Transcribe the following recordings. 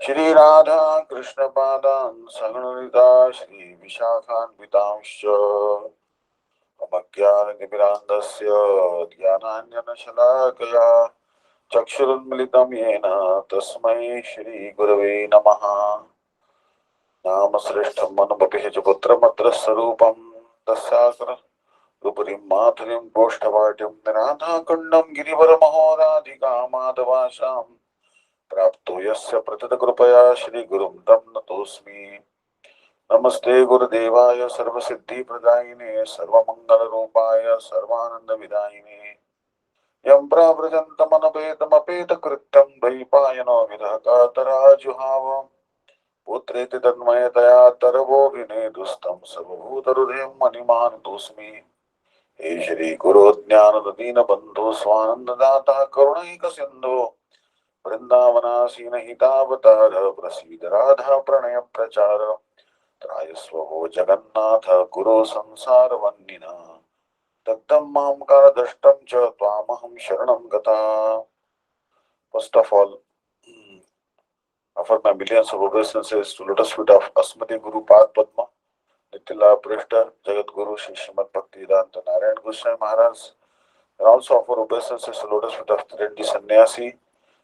Shri Radha Krishna Padan Saganarita Shri Vishakhanvitamscha Amagyananibirandasya Dhyananyana Shalakaya Chakshurunmilitam Yena Tasmai Shri Gurave Namaha Namasrishtham Manubapihya Putramadra Sarupam Tasakra Ruparim Madhurim Goshtavatyam Niradha Kundam Girivaramahorādhika Madhavāśam Prapto Yasya Pratita Krupaya Shri Gurum Tam Natosmi Namaste Gurudevaya Sarvasiddhi Pradayine Sarvamangala Rupaya Sarvananda Vidayine Yam Pravrjantamanapeta Kritam Dvaipayano Vidhakatara Juhava Putreti Tanmayataya Taravo Vinedustam Sarvabhutarudhem Maniman Dosmi He Shri Guru Jnana Dina Bandhu Swananda Data Karunaika Sindhu Vrindavana Hitavatara Prasida Radha Pranaya Prachara Trayasvaho Jagannatha Guru Sansara Vandina Taktam Mam Karadashtam Cha Tvamaham Sharanam Gata. First of all, offer my millions of obeisances to lotus feet of Asmati Guru Pad Padma, Nitila Prishta, Jagat Guru Shri Srimad Bhaktivedanta Narayan Goswami Maharaj, and also offer obeisances to lotus feet of Tridendi Sannyasi,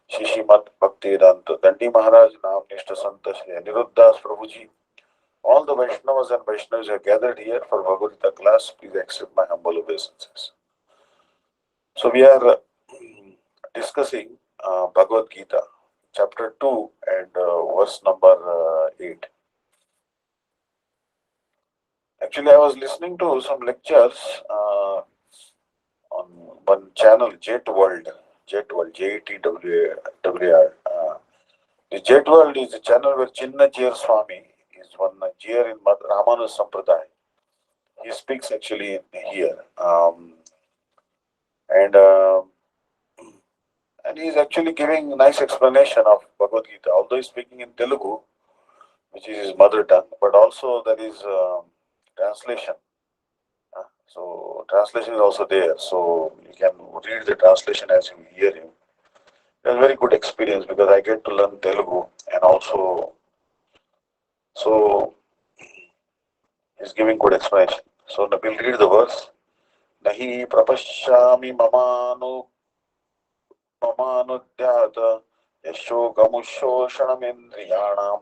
Shri Srimad Bhaktivedanta Dandi Maharaj, Nam Nishta Santa Shri Aniruddhas Prabhuji. All the Vaishnavas and Vaishnavas are gathered here for Bhagavad Gita class. Please accept my humble obeisances. So we are discussing Bhagavad Gita, chapter 2 and verse number 8. Actually, I was listening to some lectures on one channel, Jet World, Jetwr. The Jet World is a channel where Chinna Jir Swami is one Jir in Ramana Sampradaya. He speaks actually here. And he is actually giving a nice explanation of Bhagavad Gita, although he's speaking in Telugu, which is his mother tongue, but also there is translation. So translation is also there. So you can read the translation as you hear him. It's a very good experience because I get to learn Telugu and also so he's giving good explanation. So we'll read the verse. Nahi prapashyami mamanudyata yashokamushoshanamendriyanam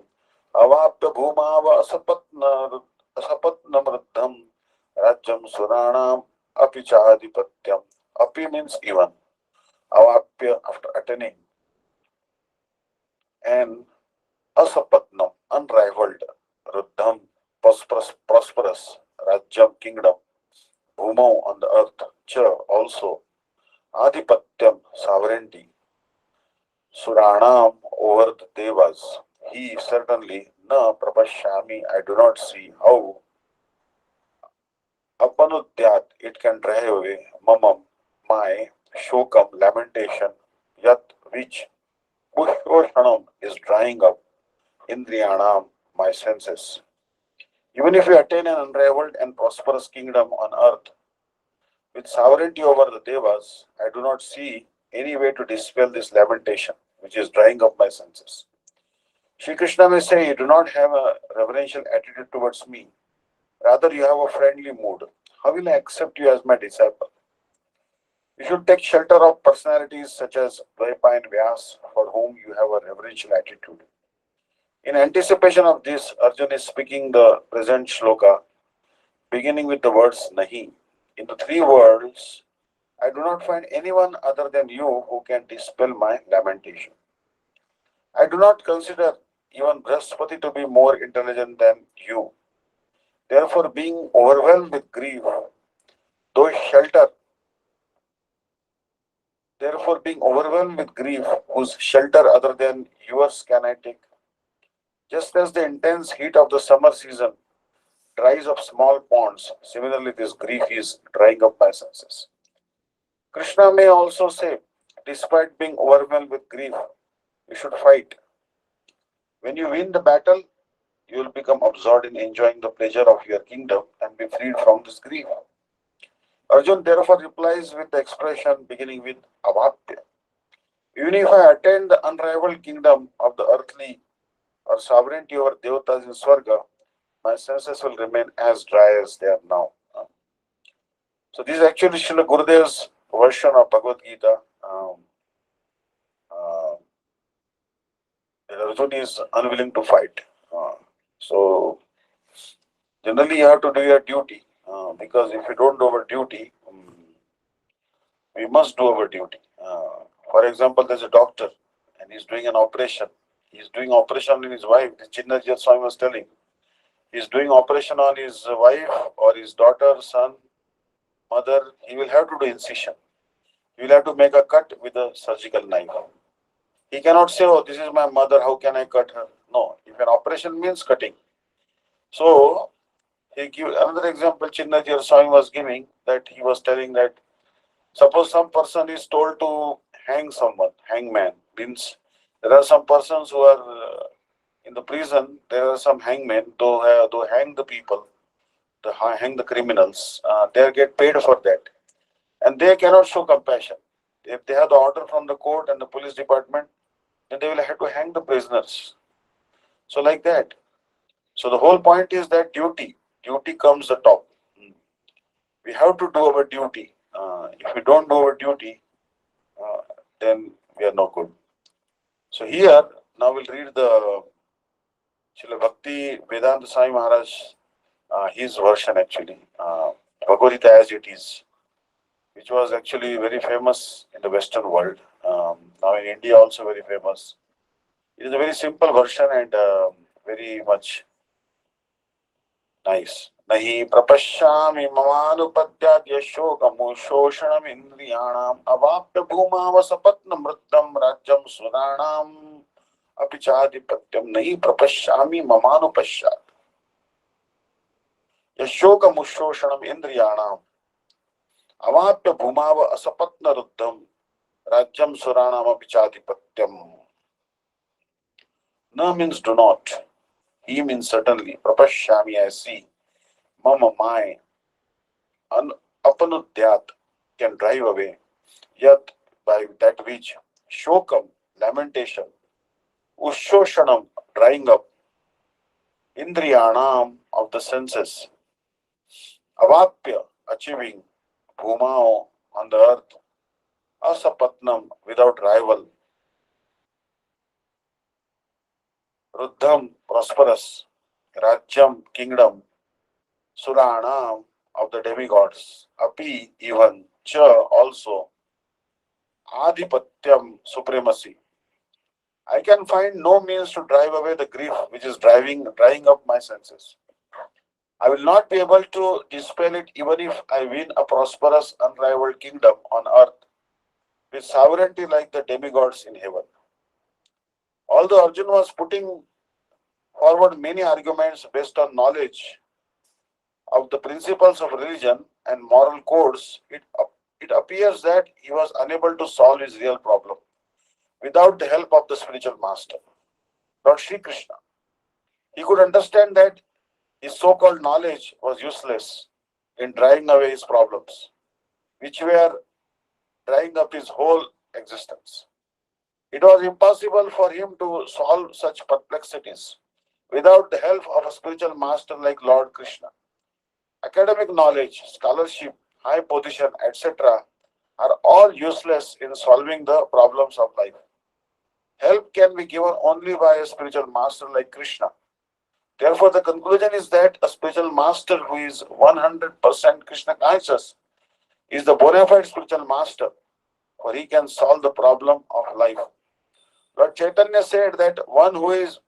avapya bhumava asapatnamruddham rajyam suranam apichadipatyam. Api means even. Avapya after attaining. And asapatnam unrivaled. Ruddham prosperous. Rajyam kingdom. Bhumau on the earth. Cha also. Adipatyam sovereignty. Suranam over the devas. He certainly na prapashyami. I do not see how. Apanudyat it can drive away. Mamam my shokam lamentation. Yat which Pushoshanam is drying up. Indriyanam my senses. Even if we attain an unrivaled and prosperous kingdom on earth with sovereignty over the devas, I do not see any way to dispel this lamentation, which is drying up my senses. Shri Krishna may say, you do not have a reverential attitude towards me. Rather, you have a friendly mood. How will I accept you as my disciple? You should take shelter of personalities such as Dvaipaya and Vyas, for whom you have a reverential attitude. In anticipation of this, Arjuna is speaking the present shloka, beginning with the words Nahi. In the three worlds, I do not find anyone other than you who can dispel my lamentation. I do not consider even Brihaspati to be more intelligent than you. Therefore, being overwhelmed with grief, though shelter, therefore being overwhelmed with grief, whose shelter other than yours can I take? Just as the intense heat of the summer season dries up small ponds, similarly this grief is drying up my senses. Krishna may also say, despite being overwhelmed with grief, you should fight. When you win the battle, you will become absorbed in enjoying the pleasure of your kingdom and be freed from this grief. Arjun therefore replies with the expression beginning with Avapya. Even if I attain the unrivaled kingdom of the earthly or sovereignty over devatas in Swarga, my senses will remain as dry as they are now. So this is actually Srila Gurudev's version of Bhagavad Gita. Uh, Arjuna is unwilling to fight. So generally you have to do your duty because if you don't do our duty, we must do our duty. For example, there's a doctor and he's doing an operation. He's doing operation on his wife. The Chinnajit Swami was telling. He's doing operation on his wife or his daughter, son, mother. He will have to do incision. He will have to make a cut with a surgical knife. He cannot say, "Oh, this is my mother. How can I cut her?" No. If an operation means cutting. So he give another example. Chinnajit Swami was giving that he was telling that suppose some person is told to hang someone, hangman means there are some persons who are in the prison. There are some hangmen, though hang the people, to hang the criminals. They get paid for that, and they cannot show compassion. If they have the order from the court and the police department, then they will have to hang the prisoners. So like that. So the whole point is that duty comes the top. We have to do our duty. If we don't do our duty, uh, then we are no good. So here, now we'll read the Srila Bhakti Vedanta Swami Maharaj, his version actually, Bhagavad Gita as it is, which was actually very famous in the Western world. Now in India also very famous. It is a very simple version and very much nice. Nahi prapashyami mamanupadhyadya shokamushoshanam indriyanam avapya bhumavasapatna mritam rajyam sudanam apichadipatyam nahi prapashyami mamanupashyat yashokamushoshanam indriyanam avapya bhumava asapatna ruddham rajyam suranam apichadipatyam. Na means do not. He means certainly. Prapashyami, I see. Mama, my. Apanudyat can drive away. Yat, by that which. Shokam, lamentation. Ushoshanam, drying up. Indriyanam, of the senses. Avapya, achieving. Bhumao, on the earth. Asapatnam, without rival. Ruddham, prosperous. Rajyam, kingdom. Suranam, of the demigods. Api, even. Cha, also. Adhipatyam, supremacy. I can find no means to drive away the grief which is drying up my senses. I will not be able to dispel it even if I win a prosperous, unrivaled kingdom on earth with sovereignty like the demigods in heaven. Although Arjuna was putting forward many arguments based on knowledge of the principles of religion and moral codes, it appears that he was unable to solve his real problem without the help of the spiritual master, Lord Sri Krishna. He could understand that his so-called knowledge was useless in driving away his problems, which were drying up his whole existence. It was impossible for him to solve such perplexities without the help of a spiritual master like Lord Krishna. Academic knowledge, scholarship, high position, etc. are all useless in solving the problems of life. Help can be given only by a spiritual master like Krishna. Therefore, the conclusion is that a spiritual master who is 100% Krishna conscious is the bona fide spiritual master, for he can solve the problem of life. Lord Chaitanya said that one who is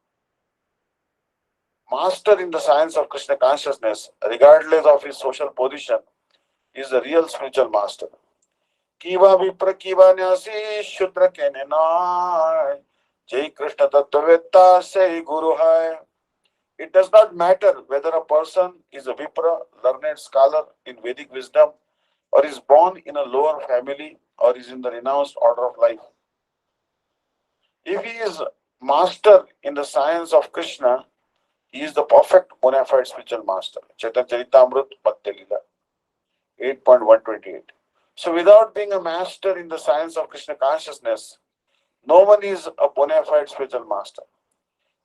master in the science of Krishna consciousness, regardless of his social position, is the real spiritual master. Kiva vipra kiva nyasi shudra kenenai Jai Krishna Tattvavetta say Guru hai. It does not matter whether a person is a Vipra, learned scholar in Vedic wisdom, or is born in a lower family, or is in the renounced order of life. If he is master in the science of Krishna, he is the perfect bona fide spiritual master. Chaitanya Charitamrut Bhakti Lila 8.128. So without being a master in the science of Krishna consciousness, no one is a bona fide spiritual master.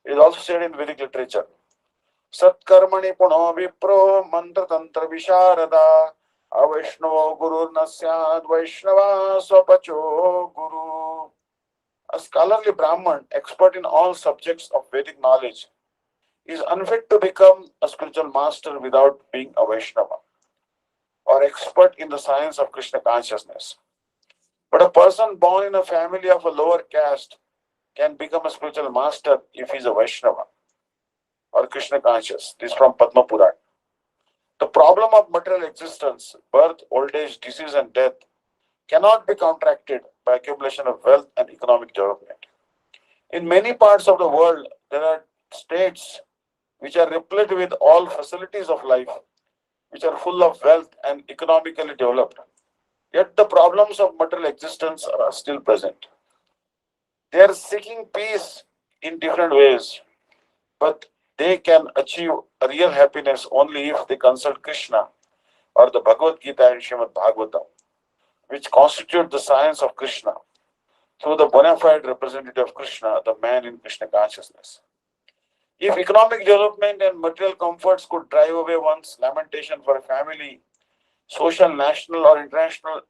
It is also said in Vedic literature. Satkarmani puno vipro mantra tantra visharada avaishnavo guru nasyad vaishnava swapacho guru. A scholarly Brahman, expert in all subjects of Vedic knowledge, is unfit to become a spiritual master without being a Vaishnava or expert in the science of Krishna consciousness. But a person born in a family of a lower caste can become a spiritual master if he is a Vaishnava or Krishna conscious. This is from Padma Puran. The problem of material existence, birth, old age, disease, and death, cannot be counteracted by accumulation of wealth and economic development. In many parts of the world, there are states which are replete with all facilities of life, which are full of wealth and economically developed. Yet the problems of material existence are still present. They are seeking peace in different ways, but they can achieve real happiness only if they consult Krishna or the Bhagavad Gita and Srimad Bhagavatam, which constitute the science of Krishna through the bona fide representative of Krishna, the man in Krishna consciousness. If economic development and material comforts could drive away one's lamentation for a family, social, national, or international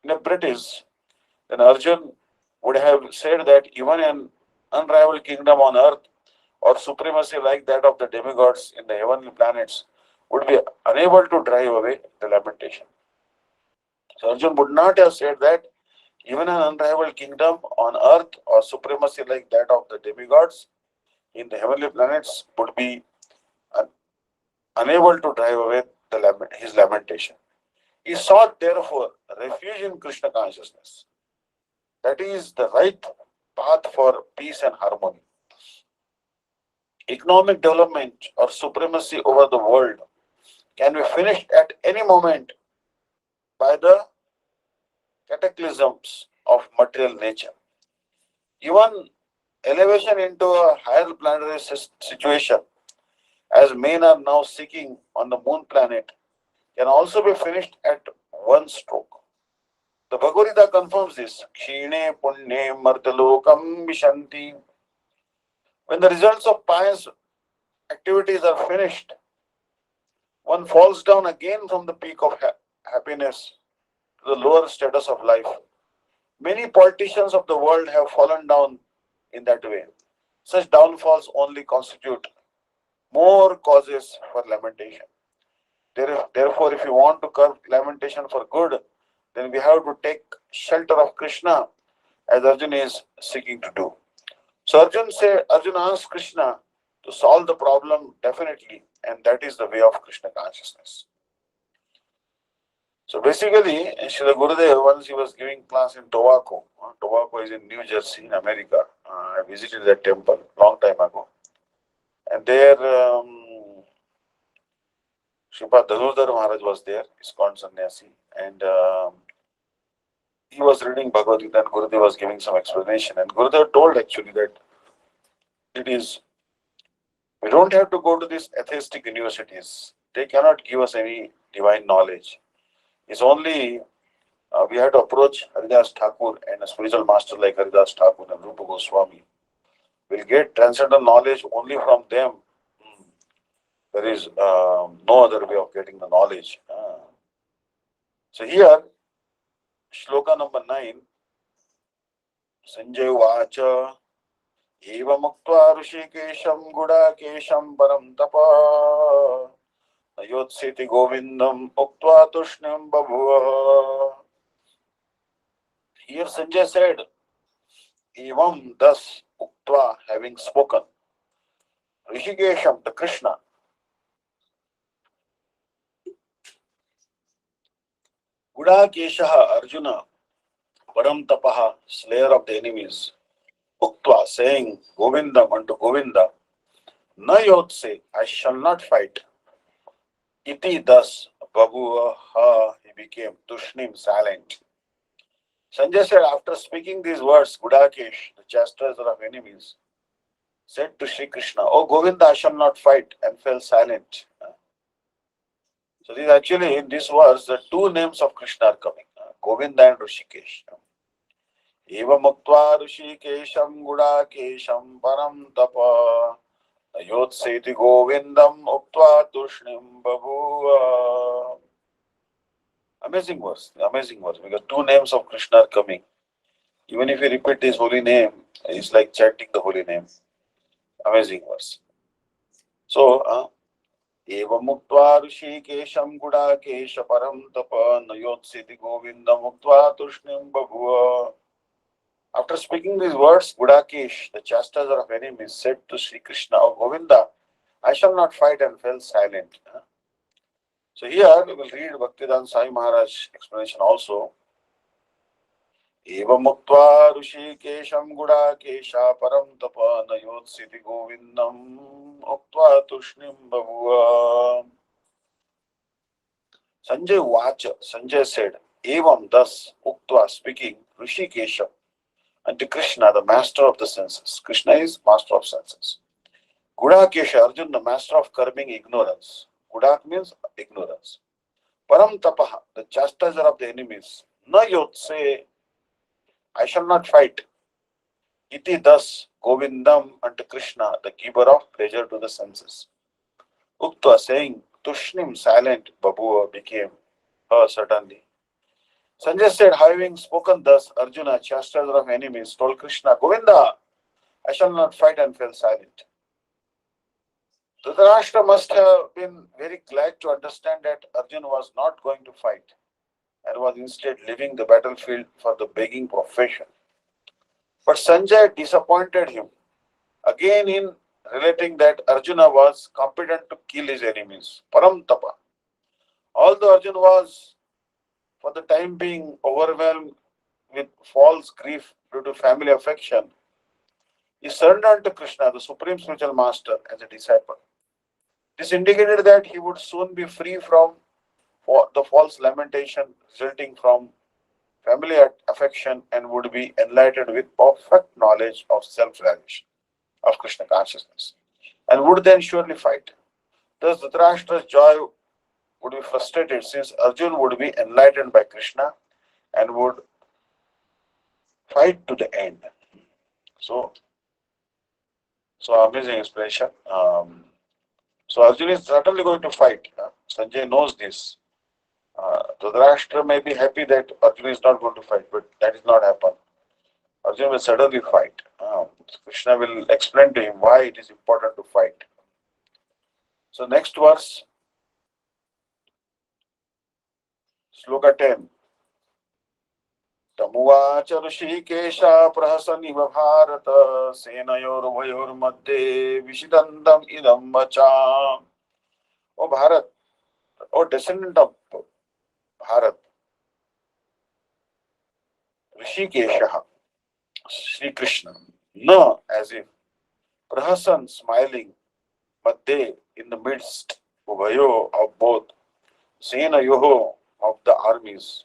inebrities, then Arjun would have said that even an unrivaled kingdom on earth or supremacy like that of the demigods in the heavenly planets would be unable to drive away the lamentation. So Arjun would not have said that even an unrivaled kingdom on earth or supremacy like that of the demigods in the heavenly planets would be unable to drive away his lamentation. He sought, therefore, refuge in Krishna consciousness. That is the right path for peace and harmony. Economic development or supremacy over the world can be finished at any moment by the cataclysms of material nature. Even elevation into a higher planetary situation, as men are now seeking on the moon planet, can also be finished at one stroke. The Bhagavad Gita confirms this. Kshine punne martalokam vishanti. When the results of pious activities are finished, one falls down again from the peak of happiness to the lower status of life. Many politicians of the world have fallen down in that way. Such downfalls only constitute more causes for lamentation. Therefore, if you want to curb lamentation for good, then we have to take shelter of Krishna as Arjuna is seeking to do. So Arjuna asked Krishna to solve the problem definitely, and that is the way of Krishna consciousness. So basically, Srila Gurudev, once he was giving class in Tobacco. Tobacco is in New Jersey, in America. I visited that temple long time ago. And there, Sripad Dhanurdhar Maharaj was there, ISKCON Sannyasi. And he was reading Bhagavad Gita and Gurudev was giving some explanation. And Gurudev told actually that we don't have to go to these atheistic universities. They cannot give us any divine knowledge. It's only we have to approach Haridas Thakur and a spiritual master like Haridas Thakur and Rupa Goswami. We'll get transcendental knowledge only from them. There is no other way of getting the knowledge. So here, shloka number 9, Sanjay Vacha, Eva Muktva Rishikesham Gudakesham Param Tapa, Ayotsiti Govindam Uktva Tushnam Babhuva. Here Sanjay said, Evam thus Uktva, having spoken, Rishikesham, the Krishna, Gudakeshaha Arjuna, Param Tapaha, slayer of the enemies, Uktva, saying Govindam unto Govinda, Na Yotse, I shall not fight. Iti thus, Babuha, he became Tushnim, silent. Sanjay said, after speaking these words, Gudakesh, the chastiser of enemies, said to Sri Krishna, Oh Govinda, I shall not fight, and fell silent. So these actually, in this verse, the two names of Krishna are coming, Govinda and Rishikesh. Evamuktva Rishikesham Gudakesham Param Tapa Yotseti Govindam Uktva Tushnim Babuva. Amazing verse, because two names of Krishna are coming. Even if you repeat his holy name, it's like chanting the holy name. Amazing verse. So, Evamuktva Rishikesham Gudakesha Param Tapa Nayotseti Govindam Uktva Tushnim Babuva. After speaking these words, Gudakesh, the chastiser of enemies, said to Sri Krishna, "O Govinda, I shall not fight," and fell silent. So here we will read Bhaktivedanta Swami Maharaj explanation also. Eva muktva Rishikesham Gudakesha Param Tapa Nayotsiti Govindam Uktva Tushnim Bhavuva. Sanjay said, Evam, thus, Uktva, speaking, Rishikesham, unto Krishna, the master of the senses. Krishna is master of senses. Gudakesha, Arjuna, the master of curbing ignorance. Gudak means ignorance. Param Tapaha, the chastiser of the enemies. Na Yotse, I shall not fight. Iti, thus, Govindam, unto Krishna, the giver of pleasure to the senses. Uktva, saying, Tushnim, silent, Babuva, became her suddenly. Sanjay said, having spoken thus, Arjuna, chastiser of enemies, told Krishna, Govinda, I shall not fight, and fell silent. Dhritarashtra must have been very glad to understand that Arjuna was not going to fight and was instead leaving the battlefield for the begging profession. But Sanjay disappointed him again in relating that Arjuna was competent to kill his enemies. Param Tapa. Although Arjuna was for the time being overwhelmed with false grief due to family affection, he surrendered to Krishna, the Supreme Spiritual Master, as a disciple. This indicated that he would soon be free from the false lamentation resulting from family affection and would be enlightened with perfect knowledge of self-realization, of Krishna consciousness, and would then surely fight. Thus, Dhritarashtra's joy would be frustrated since Arjuna would be enlightened by Krishna and would fight to the end. So amazing explanation. So Arjuna is certainly going to fight. Sanjay knows this. Dhritarashtra may be happy that Arjuna is not going to fight, but that is not happen. Arjuna will certainly fight. Krishna will explain to him why it is important to fight. So next verse, Sloka 10. Tamuvacha Rishikesha Prahasaniva Bharata Senayor Madhye Vishitantam Idam Vacha. O Bharat, O descendant of Bharat, Rishikesha, Sri Krishna, no, as if Prahasan, smiling, Madhye, in the midst, Uvayo, of both, Senayoho, of the armies,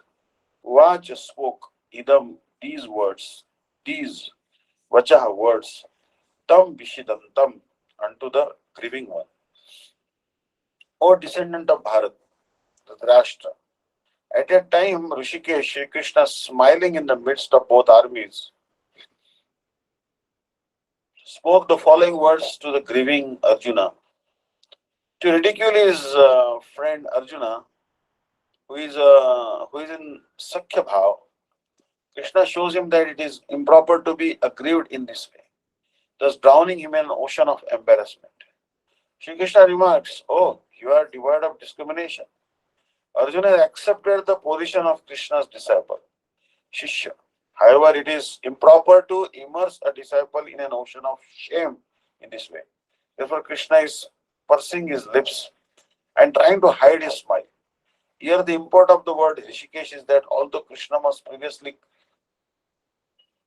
Vacha spoke, Idam, these words, these Vacha words, Tam Vishidantam, unto the grieving one. O descendant of Bharat, Dhritarashtra, at that time, Rishikesh, Shri Krishna, smiling in the midst of both armies, spoke the following words to the grieving Arjuna. To ridicule his friend Arjuna, who is in Sakhya Bhav, Krishna shows him that it is improper to be aggrieved in this way, thus drowning him in an ocean of embarrassment. Shri Krishna remarks, "Oh, you are devoid of discrimination." Arjuna accepted the position of Krishna's disciple, Shishya. However, it is improper to immerse a disciple in an ocean of shame in this way. Therefore, Krishna is pursing his lips and trying to hide his smile. Here, the import of the word Rishikesh is that although Krishna was previously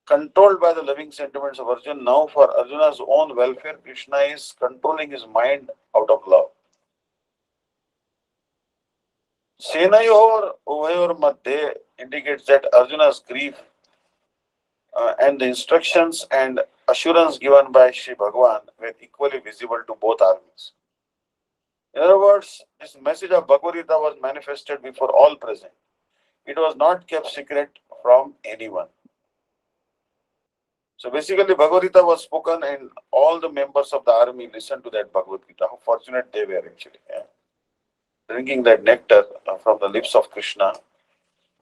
controlled by the loving sentiments of Arjuna, now for Arjuna's own welfare, Krishna is controlling his mind out of love. Senayor Uvayor Madhye indicates that Arjuna's grief and the instructions and assurance given by Sri Bhagavan were equally visible to both armies. In other words, this message of Bhagavad Gita was manifested before all present. It was not kept secret from anyone. So basically, Bhagavad Gita was spoken, and all the members of the army listened to that Bhagavad Gita. How fortunate they were actually, yeah. Drinking that nectar from the lips of Krishna.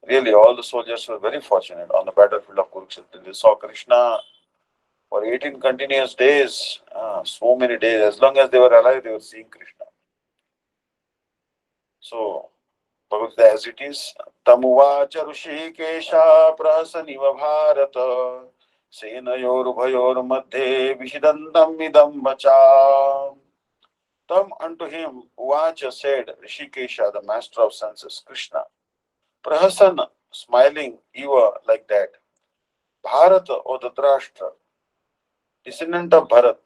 Really, all the soldiers were very fortunate on the battlefield of Kurukshetra. They saw Krishna for 18 continuous days, so many days. As long as they were alive, they were seeing Krishna. So, Bhagavad Gita as it is, Tamuvacha Rushikesha Prasaniva Bharata Senayor Madhe Vishidantam Idam Vacha. Tam unto him, Uvacha said Rishikesha, the master of senses, Krishna. Prahasan, smiling, Eva, like that. Bharata, or Dhritarashtra, descendant of Bharat.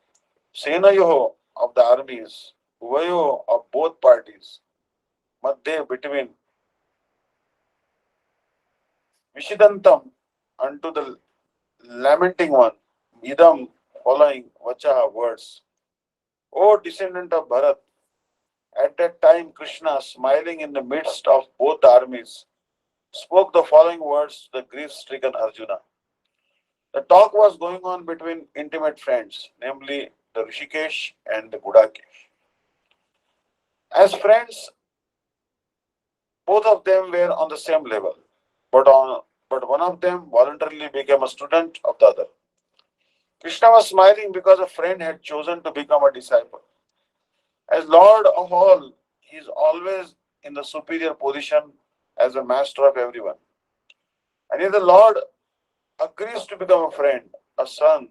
Senayoho, of the armies. Uvayo, of both parties. Madhe, between. Vishidantam, unto the lamenting one. Idam, following. Vacha, words. O descendant of Bharat, at that time Krishna, smiling in the midst of both the armies, spoke the following words to the grief-stricken Arjuna. The talk was going on between intimate friends, namely the Rishikesh and the Gudakesh. As friends, both of them were on the same level, but one of them voluntarily became a student of the other. Krishna was smiling because a friend had chosen to become a disciple. As Lord of all, he is always in the superior position as a master of everyone. And if the Lord agrees to become a friend, a son,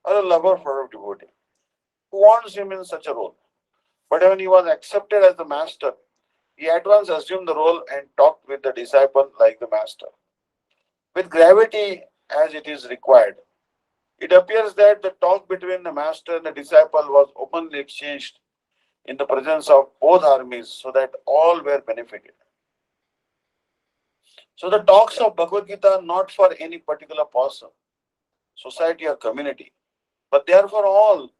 or a lover for a devotee, who wants him in such a role? But when he was accepted as the master, he at once assumed the role and talked with the disciple like the master, with gravity as it is required. It appears that the talk between the master and the disciple was openly exchanged in the presence of both armies so that all were benefited. So the talks of Bhagavad Gita are not for any particular person, society or community, but they are for all.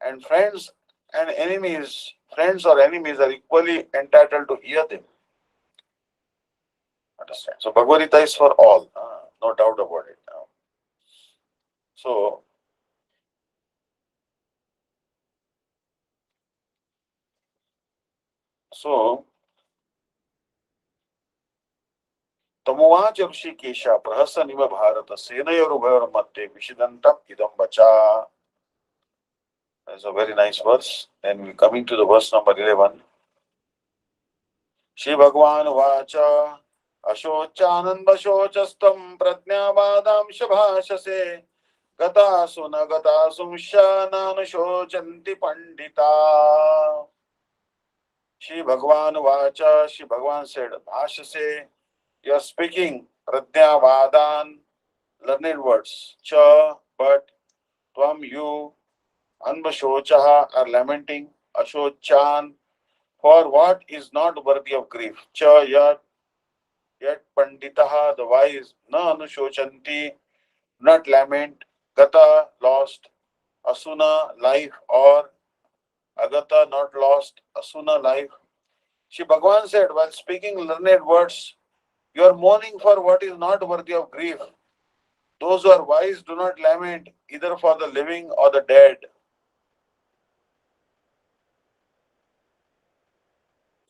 And friends or enemies are equally entitled to hear them. Understand? So Bhagavad Gita is for all, no doubt about it. So, so तमुवाच ऋषिकेश प्रहसनिव भारत सेनयोरुभयोर मध्ये विषिदंतम idam vacha. That's a very nice verse. Then we coming to the verse number 11. Shri Bhagwan vacha अशोचानंद शोचस्तम प्रज्ञावादाम शभाषसे गतासु न गतासु शोचन्ति Pandita. Shri Bhagwan vacha, Shri Bhagwan said, Bhashase, you are speaking, Pradnya Vadan, learned words, Cha, but, Tvam, you, Anvashochaha, are lamenting, Ashochan, for what is not worthy of grief, Cha, yet Panditaha, the wise, Na Anushochanti, not lament, Gata, lost, Asuna, life, or Agata, not lost, Asuna, life. Shri Bhagavan said, while speaking learned words, you are mourning for what is not worthy of grief. Those who are wise do not lament either for the living or the dead.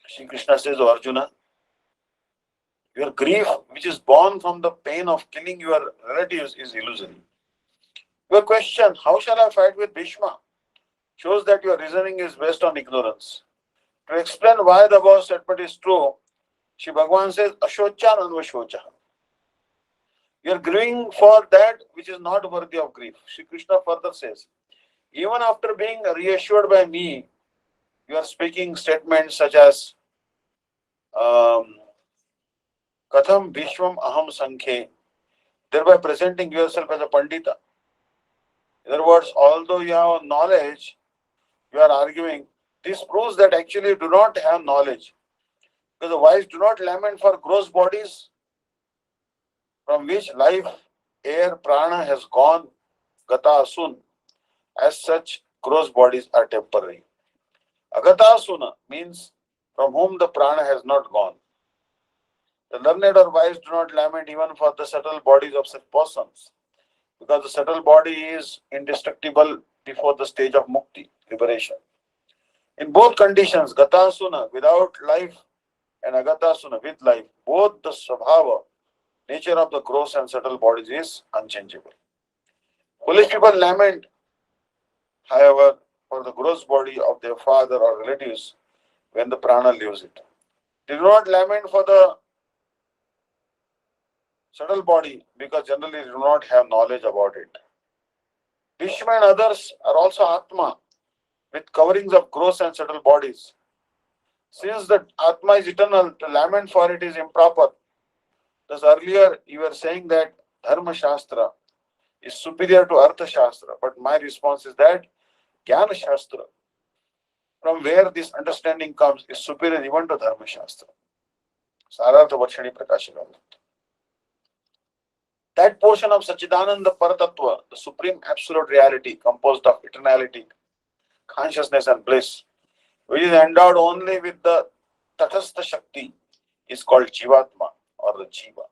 Shri Krishna says to Arjuna, your grief, which is born from the pain of killing your relatives, is illusory. Your question, how shall I fight with Bhishma, shows that your reasoning is based on ignorance. To explain why the above statement is true, Shri Bhagavan says, Ashochan Anvashocha. You are grieving for that which is not worthy of grief. Shri Krishna further says, even after being reassured by me, you are speaking statements such as Katham Bhishwam Aham Sankhe, thereby presenting yourself as a Pandita. In other words, although you have knowledge, you are arguing. This proves that actually you do not have knowledge. Because the wise do not lament for gross bodies from which life, air, prana has gone, gata sun. As such, gross bodies are temporary. Agata suna means from whom the prana has not gone. The learned or wise do not lament even for the subtle bodies of such persons, because the subtle body is indestructible before the stage of mukti, liberation. In both conditions, gatasuna without life and agatasuna with life, both the svabhava, nature of the gross and subtle bodies is unchangeable. Foolish people lament, however, for the gross body of their father or relatives when the prana leaves it. They do not lament for the subtle body because generally they do not have knowledge about it. Bhishma and others are also Atma with coverings of gross and subtle bodies. Since the Atma is eternal, to lament for it is improper. Thus earlier you were saying that Dharma Shastra is superior to Artha Shastra, but my response is that Jnana Shastra, from where this understanding comes, is superior even to Dharma Shastra. Sarartha Varshani Prakashika. That portion of Sachidananda Paratattva, the supreme absolute reality composed of eternality, consciousness and bliss, which is endowed only with the Tatastha Shakti, is called Jivatma or the Jiva.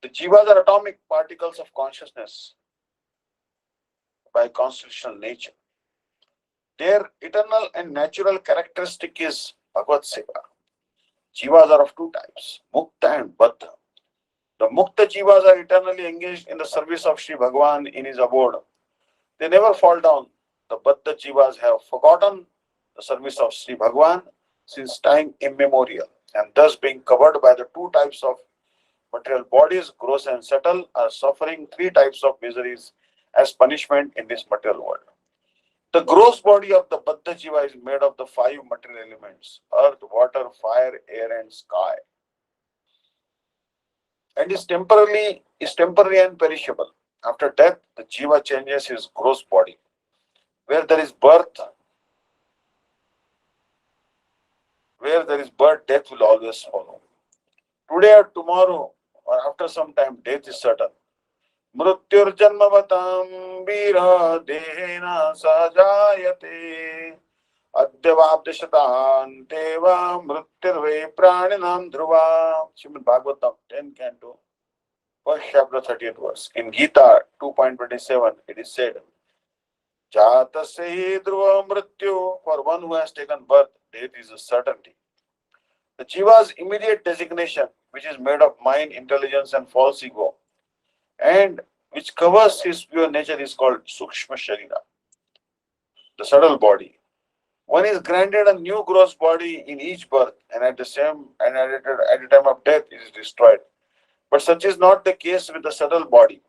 The Jivas are atomic particles of consciousness by constitutional nature. Their eternal and natural characteristic is Bhagavad Seva. Jivas are of two types, Mukta and Baddha. The Mukta Jivas are eternally engaged in the service of Sri Bhagavan in his abode. They never fall down. The Baddha Jivas have forgotten the service of Sri Bhagavan since time immemorial, and thus being covered by the two types of material bodies, gross and subtle, are suffering three types of miseries as punishment in this material world. The gross body of the Baddha Jiva is made of the five material elements: earth, water, fire, air, and sky, and is temporary and perishable. After death, the Jiva changes his gross body. Where there is birth, death will always follow. Today or tomorrow or after some time, death is certain. Mrutyurjanmavatam vira dehena sajayate adyavabdishatan deva mrutyurve praninam dhruva. Srimad Bhagavatam 10 Canto, first chapter 30th verse. In Gita 2.27 it is said, Jatase dhruva mrityu, for one who has taken birth, death is a certainty. The Jiva's immediate designation, which is made of mind, intelligence, and false ego, and which covers his pure nature, is called Sukshma Sharira, the subtle body. One is granted a new gross body in each birth, and at the time of death, it is destroyed. But such is not the case with the subtle body.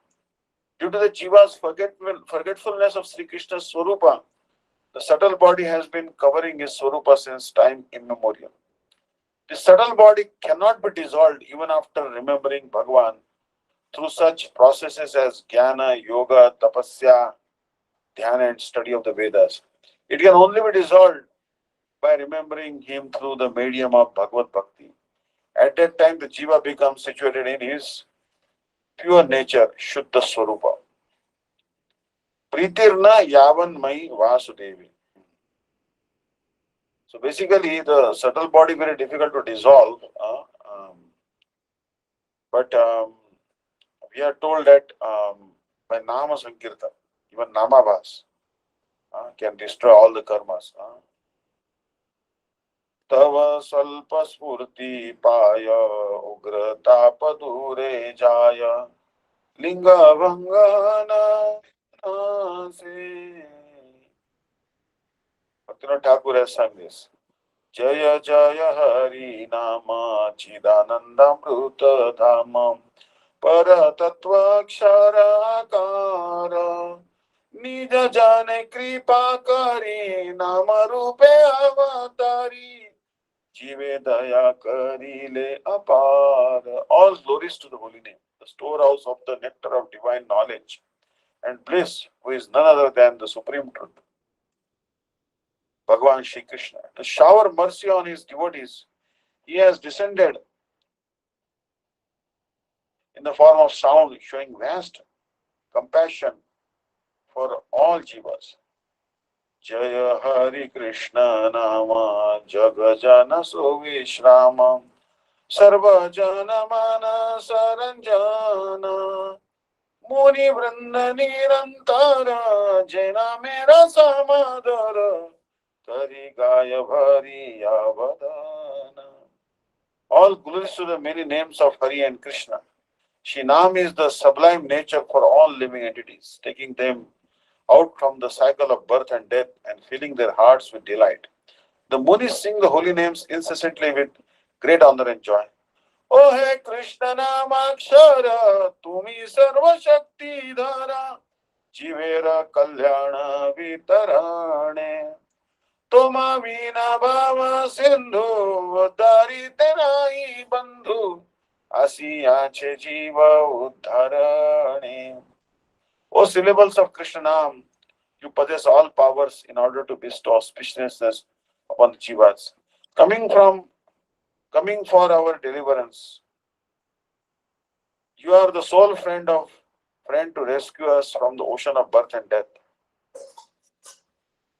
Due to the Jiva's forgetfulness of Sri Krishna's Swarupa, the subtle body has been covering his Swarupa since time immemorial. The subtle body cannot be dissolved even after remembering Bhagavan through such processes as Jnana, Yoga, Tapasya, Dhyana, and study of the Vedas. It can only be dissolved by remembering him through the medium of Bhagavad Bhakti. At that time, the Jiva becomes situated in his pure nature, Shuddha Swarupa. Pritirna Yavan Mai Vasudevi. So basically, the subtle body very difficult to dissolve, but we are told that by Nama Sankirtan, even Namabhas can destroy all the karmas. Tava Salpa Spurti Paya Ugra Tapadure Jaya Linga Vangana Se. Bhaktivinoda Thakur has sung this. Jaya Jaya Hari Nama Chidanandamruta Dhamam Paratatvakshara निज जाने कृपा करी नाम रूपे अवतारी जीवे दया करी ले अपार. All glories to the holy name, the storehouse of the nectar of divine knowledge and bliss, who is none other than the supreme truth, Bhagavan Shri Krishna. To shower mercy on his devotees, he has descended in the form of sound, showing vast compassion for all jivas. Jaya Hari Krishna Nama Jaga Jana Sovishrama सर्वजन मानस रंजन मुनि वृंद निरंतर जना मेरा समादर तरी गाय भरी अवदान. All glories to the many names of Hari and Krishna. Shri Nam is the sublime nature for all living entities, taking them out from the cycle of birth and death and filling their hearts with delight. The Munis sing the holy names incessantly with great honor and joy. O He Krishna Namakshara, Tumi Sarva Shakti Dhara, Jivera Kalyana Vitarane. Toma Vina Bhava Sindhu, Dari Terai Bandhu, Asiya Jiva Uddharane. O syllables of Krishna Nam, you possess all powers in order to bestow auspiciousness upon the jivas. Coming from coming for our deliverance. You are the sole friend to rescue us from the ocean of birth and death.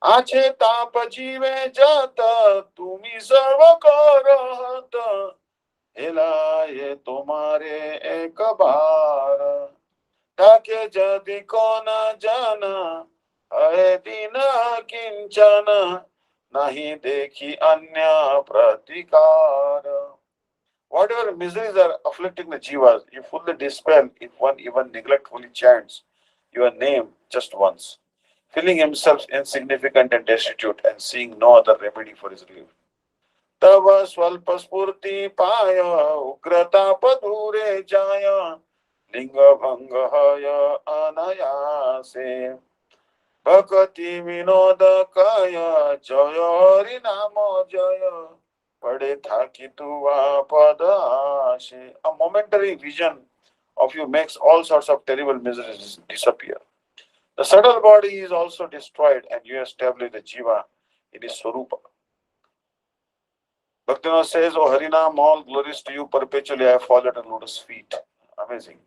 आछे ताप जीवे जाता तुम्ही सर्व करत हेलाये तुम्हारे एक बार ताके जदि को न जाना है दिन किंचन नहीं देखी अन्य प्रतिकार. Whatever miseries are afflicting the jivas, you fully dispel if one even neglectfully chants your name just once, feeling himself insignificant and destitute and seeing no other remedy for his relief. Tava swalpa spurti paya ugrata padure jaya linga bhanga haya anayase bhakati vinoda kaya jaya hari namo jaya. A momentary vision of you makes all sorts of terrible miseries disappear. The subtle body is also destroyed and you establish the jiva in his swarupa. Bhaktivinoda says, O Harinam, all glories to you perpetually. I fall at the lotus feet. Amazing.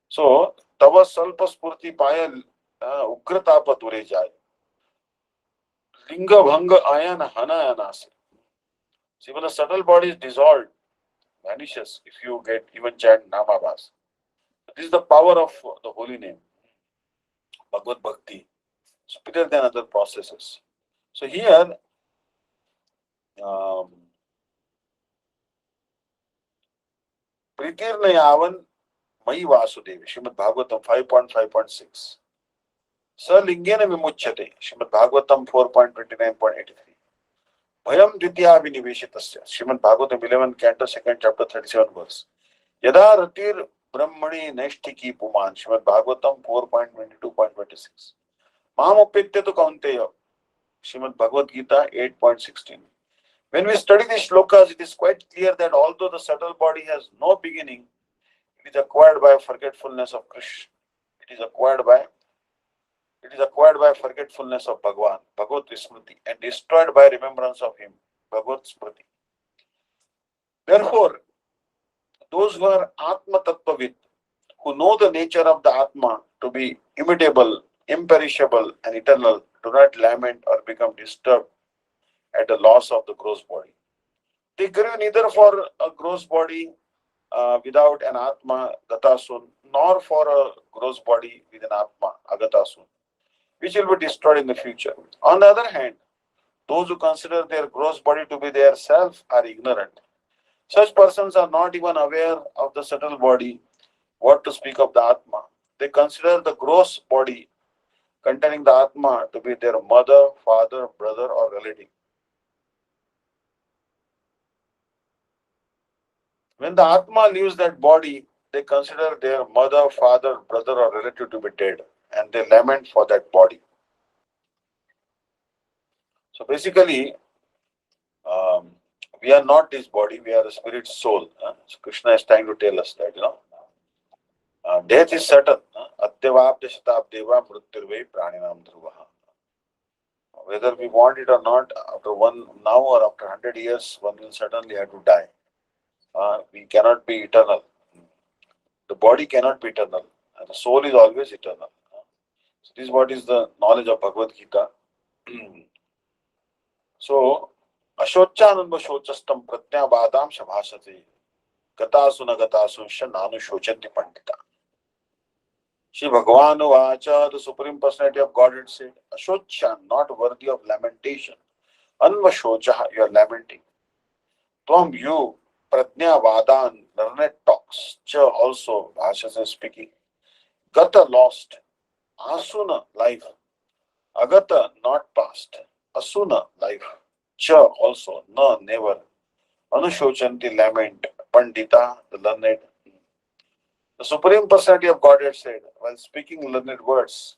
So, Tava Salpa Spurti Paya Ukratapa Ture Jai. Linga Bhanga Ayana Hana Anase. See, when the subtle body is dissolved, vanishes if you get even chant Namabhas. This is the power of the holy name, Bhagavad Bhakti, superior than other processes. So here, Pritirna Yavan Mai Vasudevi, Srimad Bhagavatam 5.5.6. Salingena Vimuchyate, Srimad Bhagavatam 4.29.83. Bhayam Dvitya Viniveshitasya, Srimad Bhagavatam 11, Canto 2nd, chapter 37 verse. Yada Ratir Brahmani Naishtiki Puman, Srimad Bhagavatam 4.22.26. Mahamopitya Kaunteya, Srimad Bhagavad Gita 8.16. When we study these shlokas, it is quite clear that although the subtle body has no beginning, it is acquired by forgetfulness of Krishna. It is acquired by forgetfulness of Bhagavan, Bhagavad Smriti, and destroyed by remembrance of him, Bhagavad Smriti. Therefore, those who are Atma Tattvavid, who know the nature of the Atma to be immutable, imperishable, and eternal, do not lament or become disturbed at the loss of the gross body. They grieve neither for a gross body without an Atma Gatasun, nor for a gross body with an Atma Agatasun, which will be destroyed in the future. On the other hand, those who consider their gross body to be their self are ignorant. Such persons are not even aware of the subtle body, what to speak of the Atma. They consider the gross body containing the Atma to be their mother, father, brother, or relative. When the Atma leaves that body, they consider their mother, father, brother, or relative to be dead, and they lament for that body. So basically, we are not this body, we are a spirit soul. So Krishna is trying to tell us that, death is certain. Atyavabdya shatabdeva mrutyurve praninam dhruvaha. Whether we want it or not, after one now or after 100 years, one will certainly have to die. We cannot be eternal. The body cannot be eternal. And the soul is always eternal. So this is what is the knowledge of Bhagavad Gita. So, Ashochananva Shochastam Pratyabadam Shabhasate. Gatasuna gatasunshya nanu shochanti pandita. Shri Bhagavan Vacha, the Supreme Personality of Godhead said, Ashocha, not worthy of lamentation. Anvashocha, you are lamenting. Tvam, you, Pradnya Vadan, learned talks. Cha, also, Bhasha is speaking. Gata, lost. Asuna, life. Agata, not past. Asuna, life. Cha, also, na, never. Anushochanti, lament. Pandita, the learned. The Supreme Personality of Godhead said, while speaking learned words,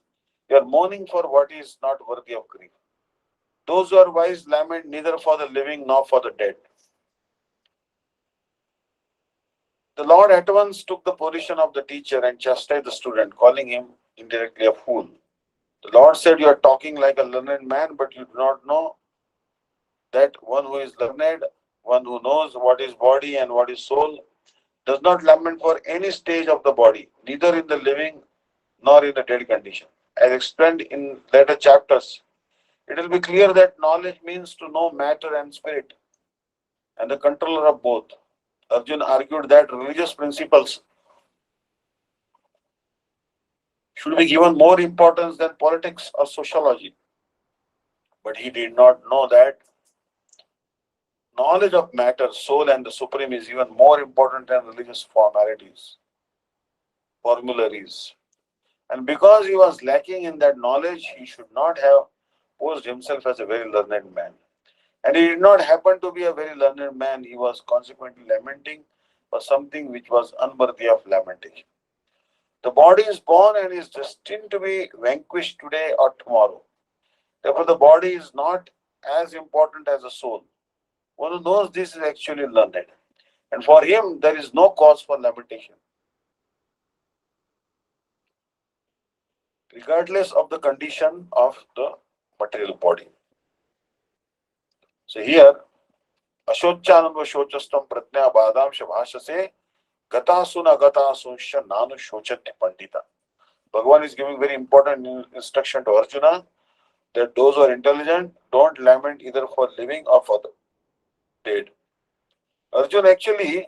you are mourning for what is not worthy of grief. Those who are wise lament neither for the living nor for the dead. The Lord at once took the position of the teacher and chastised the student, calling him indirectly a fool. The Lord said, you are talking like a learned man, but you do not know that one who is learned, one who knows what is body and what is soul, does not lament for any stage of the body, neither in the living nor in the dead condition. As explained in later chapters, it will be clear that knowledge means to know matter and spirit, and the controller of both. Arjuna argued that religious principles should be given more importance than politics or sociology. But he did not know that knowledge of matter, soul, and the supreme is even more important than religious formalities, formularies. And because he was lacking in that knowledge, he should not have posed himself as a very learned man. And he did not happen to be a very learned man. He was consequently lamenting for something which was unworthy of lamentation. The body is born and is destined to be vanquished today or tomorrow. Therefore, the body is not as important as the soul. One who knows this is actually learned. And for him, there is no cause for lamentation, regardless of the condition of the material body. So here, Ashochanam Shochastam Pratnya Badam Shabhasha se Gatasuna Gatasunshya Nanu Shochati Pandita. Bhagavan is giving very important instruction to Arjuna that those who are intelligent don't lament either for living or for the dead. Arjuna actually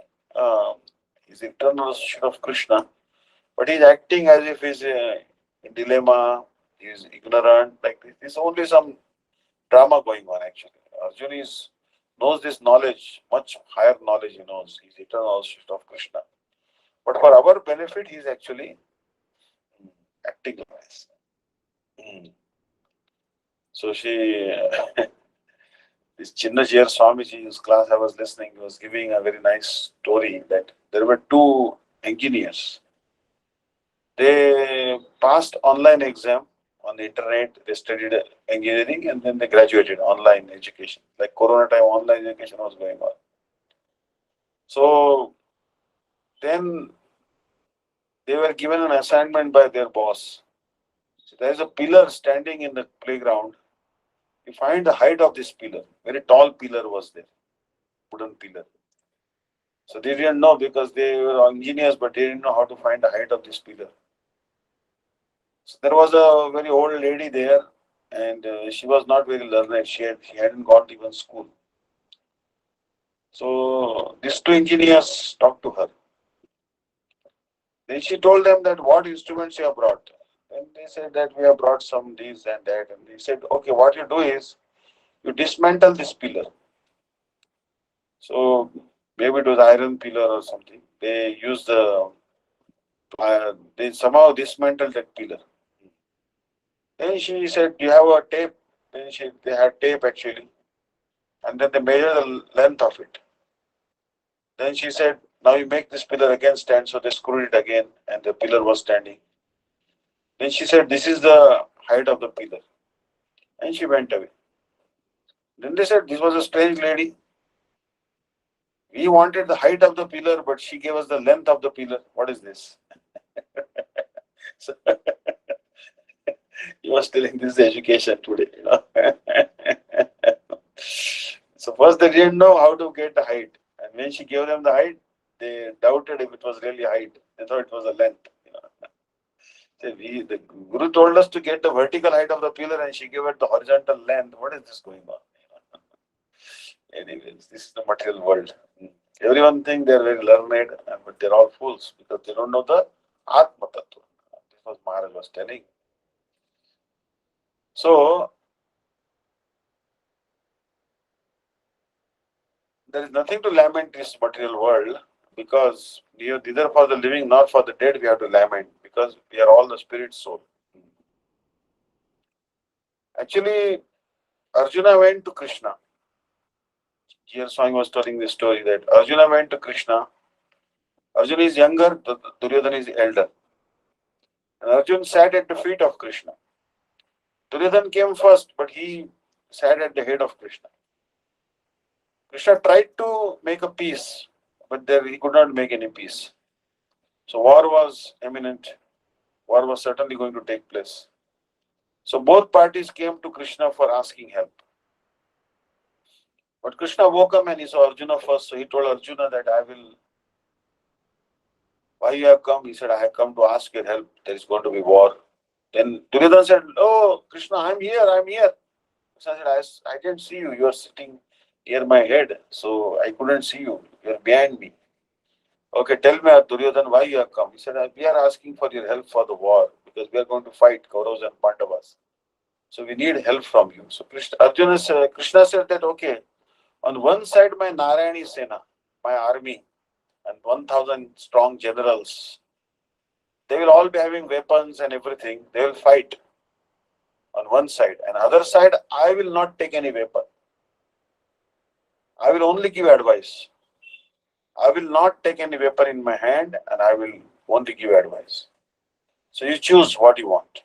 is eternal associate of Krishna, but he's acting as if he's in dilemma, he's ignorant, like this. There's only some drama going on actually. Arjuna knows this knowledge, much higher knowledge he knows. He's eternal associate of Krishna. But for our benefit, he's actually acting like this. So this Chinnajiyar Swamiji's class I was listening, he was giving a very nice story that there were two engineers. They passed online exam on the internet, they studied engineering and then they graduated online education. Like Corona time, online education was going on. So then they were given an assignment by their boss. So there is a pillar standing in the playground. You find the height of this pillar. Very tall pillar was there, wooden pillar. So they didn't know because they were engineers, but they didn't know how to find the height of this pillar. So there was a very old lady there, and she was not very learned. She hadn't gone to even school. So these two engineers talked to her. Then she told them that what instruments you have brought. And they said that we have brought some this and that. And they said, okay, what you do is you dismantle this pillar. So maybe it was iron pillar or something. They used they somehow dismantled that pillar. Then she said, "Do you have a tape?" Then they had tape actually, and then they measured the length of it. Then she said, "Now you make this pillar again stand." So they screwed it again, and the pillar was standing. Then she said, "This is the height of the pillar," and she went away. Then they said, "This was a strange lady. We wanted the height of the pillar, but she gave us the length of the pillar. What is this?" So he was telling this is education today. So first they didn't know how to get the height. And when she gave them the height, they doubted if it was really height. They thought it was a length. So the Guru told us to get the vertical height of the pillar and she gave it the horizontal length. What is this going on? Anyways, this is the material world. Everyone think they are very learned, but they're all fools because they don't know the Atma Tattva. This was Maharaj was telling. So there is nothing to lament this material world because neither for the living nor for the dead we have to lament because we are all the spirit soul. Actually, Arjuna went to Krishna. Here Swami was telling the story that Arjuna went to Krishna. Arjuna is younger, Duryodhana is elder. And Arjuna sat at the feet of Krishna. Duryodhana came first, but he sat at the head of Krishna. Krishna tried to make a peace, but there he could not make any peace. So war was imminent. War was certainly going to take place. So both parties came to Krishna for asking help. But Krishna woke up and he saw Arjuna first. So he told Arjuna that why you have come? He said, I have come to ask your help. There is going to be war. Then Duryodhana said, oh, Krishna, I'm here. Krishna said, I didn't see you. You are sitting near my head. So I couldn't see you. You are behind me. Okay, tell me, Duryodhana, why you have come? He said, we are asking for your help for the war because we are going to fight Kauravas and Pandavas. So we need help from you. So Krishna said that, okay, on one side my Narayani Sena, my army, and 1,000 strong generals, they will all be having weapons and everything. They will fight on one side. And other side, I will not take any weapon. I will only give advice. I will not take any weapon in my hand and I will only give advice. So you choose what you want.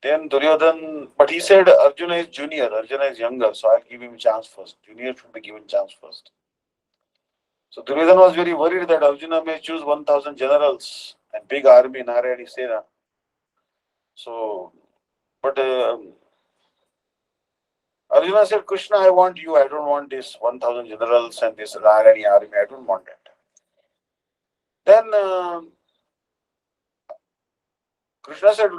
Then Duryodhan, but he said Arjuna is junior, Arjuna is younger, so I'll give him chance first. Junior should be given chance first. So Duryodhan was very worried that Arjuna may choose 1,000 generals and big army, Narayani Sena. So, but Arjuna said, Krishna, I want you. I don't want this 1,000 generals and this Narayani army. I don't want that. Then Krishna said,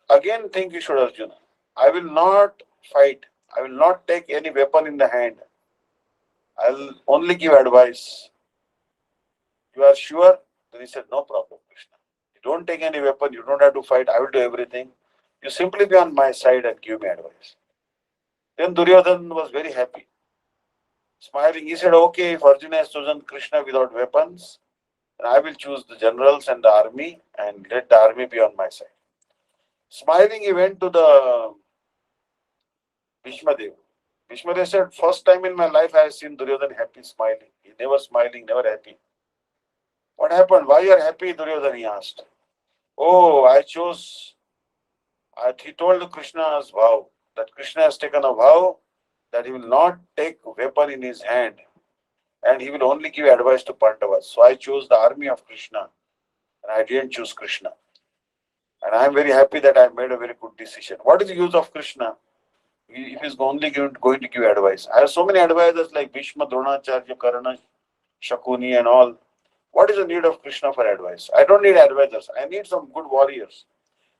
again think you should, Arjuna. I will not fight. I will not take any weapon in the hand. I'll only give advice. You are sure? Then he said, no problem, Krishna. You don't take any weapon. You don't have to fight. I will do everything. You simply be on my side and give me advice. Then Duryodhan was very happy. Smiling, he said, okay, if Arjuna has chosen Krishna without weapons, then I will choose the generals and the army and let the army be on my side. Smiling, he went to the Bhishmadev. Bhishmadev said, first time in my life I have seen Duryodhan happy, smiling. He never smiling, never happy. What happened? Why you are happy, Duryodhan? He asked. Oh, he told Krishna's vow that Krishna has taken a vow that he will not take weapon in his hand and he will only give advice to Pandavas. So I chose the army of Krishna and I didn't choose Krishna. And I am very happy that I made a very good decision. What is the use of Krishna if he is only going to give advice? I have so many advisors like Bhishma, Dronacharya, Karna, Shakuni and all. What is the need of Krishna for advice? I don't need advisors. I need some good warriors.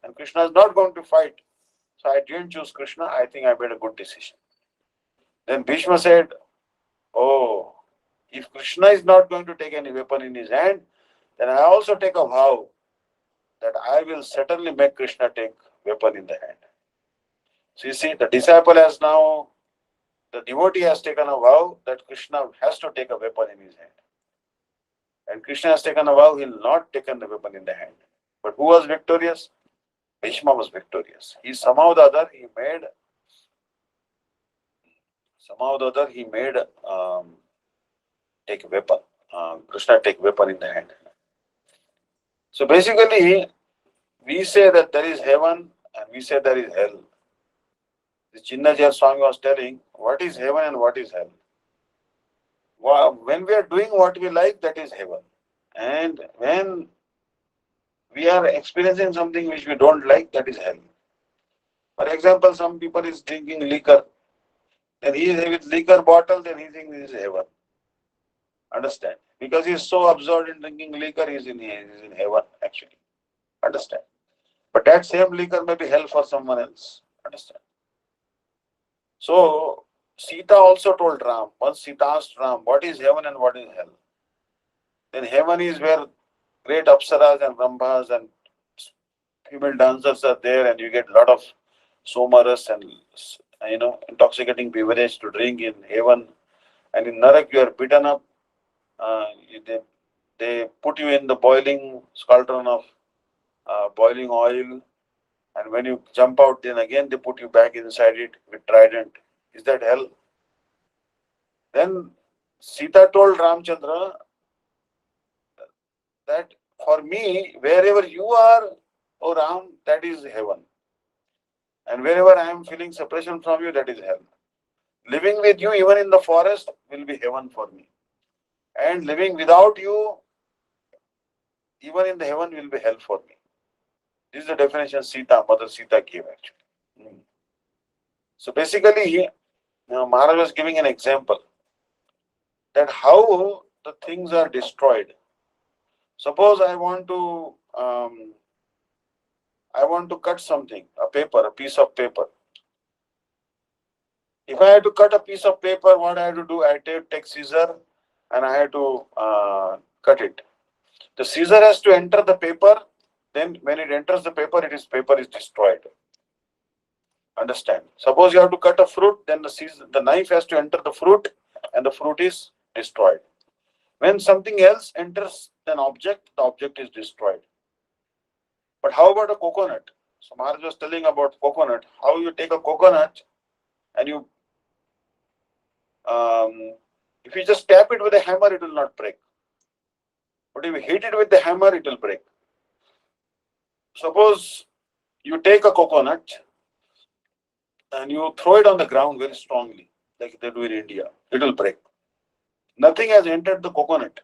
And Krishna is not going to fight. So I didn't choose Krishna. I think I made a good decision. Then Bhishma said, oh, if Krishna is not going to take any weapon in his hand, then I also take a vow that I will certainly make Krishna take weapon in the hand. So you see, the devotee has taken a vow that Krishna has to take a weapon in his hand. And Krishna has taken a vow, he will not take the weapon in the hand. But who was victorious? Bhishma was victorious. Somehow or the other, he made take a weapon. Krishna take weapon in the hand. So basically, we say that there is heaven and we say there is hell. The Chinnajaya Swami was telling what is heaven and what is hell. When we are doing what we like, that is heaven. And when we are experiencing something which we don't like, that is hell. For example, some people is drinking liquor. Then he is with liquor bottle, then he thinks this is heaven. Understand? Because he is so absorbed in drinking liquor, he is in heaven actually. Understand? But that same liquor may be hell for someone else. Understand? So Sita also told Ram. Once Sita asked Ram, what is heaven and what is hell? Then heaven is where great apsaras and rambhas and female dancers are there, and you get a lot of somaras and intoxicating beverage to drink in heaven. And in Narak you are beaten up. Uh, they, they put you in the boiling cauldron of boiling oil, and when you jump out, then again they put you back inside it with trident. Is that hell? Then Sita told Ramchandra that for me, wherever you are, O Ram, that is heaven. And wherever I am feeling separation from you, that is hell. Living with you, even in the forest, will be heaven for me. And living without you, even in the heaven, will be hell for me. This is the definition Sita, Mother Sita gave actually. So basically, Maharaj was giving an example that how the things are destroyed. Suppose I want to cut something, a piece of paper. If I had to cut a piece of paper, what I have to do? I take scissor and I have to cut it. The scissor has to enter the paper. Then when it enters the paper, paper is destroyed. Understand? Suppose you have to cut a fruit, then the knife has to enter the fruit, and the fruit is destroyed. When something else enters an object, the object is destroyed. But how about a coconut? So Maharaj was telling about coconut. How you take a coconut and if you just tap it with a hammer, it will not break. But if you hit it with the hammer, it will break. Suppose you take a coconut and you throw it on the ground very strongly, like they do in India, it will break. Nothing has entered the coconut.